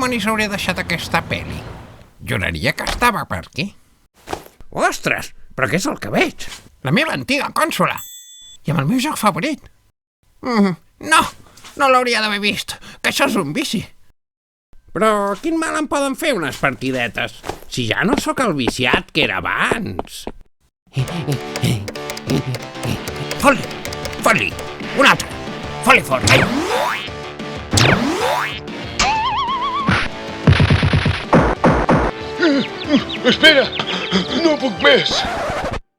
dimonis hauria deixat aquesta pel·li? Juraria que estava per aquí. Ostres, però què és el que veig? La meva antiga consola. I amb el meu joc favorit. No l'hauria d'haver vist, que això és un vici. Però quin mal em poden fer unes partidetes? Si ja no sóc el viciat que era abans. Fot-li, un altre. Fot-li fort. Espera, no puc més.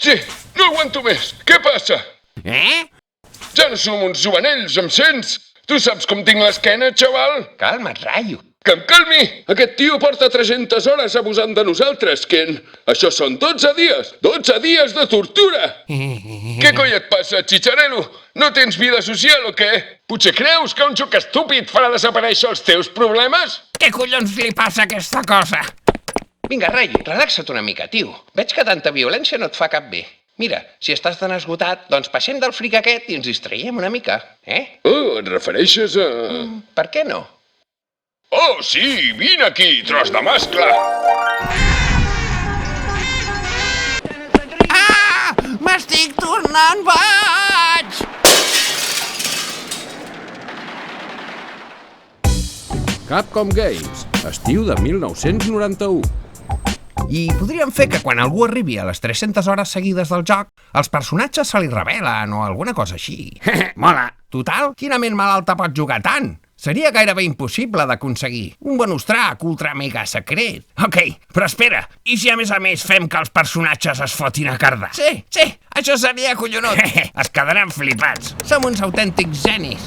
Sí, no aguanto més. Què passa? Ja no som uns jovenells, em sents? Tu saps com tinc l'esquena, xaval? Calma't, Rayo. Que em calmi! Aquest tio porta 300 hores abusant de nosaltres, Ken. Això són 12 dies! 12 dies de tortura! Què coi et passa, Chicharello? No tens vida social o què? Potser creus que un joc estúpid farà desaparèixer els teus problemes? Què collons li passa a aquesta cosa? Vinga, Rayo, relaxa't una mica, tio. Veig que tanta violència no et fa cap bé. Mira, si estàs tan esgotat, doncs passem del fric aquest i ens distraiem una mica, Oh, et refereixes a... Per què no? Oh, sí, vine aquí, tros de mascle! M'estic tornant boig! Capcom Games, estiu de 1991. I podríem fer que quan algú arribi a les 300 hores seguides del joc, els personatges se li revelen o alguna cosa així. Mola. Total, quina ment malalta pot jugar tant? Seria gairebé impossible d'aconseguir. Un bonus track ultra mega secret. Ok, però espera, i si a més fem que els personatges es fotin a cardar? Sí, això seria collonut. Es quedaran flipats. Som uns autèntics genis.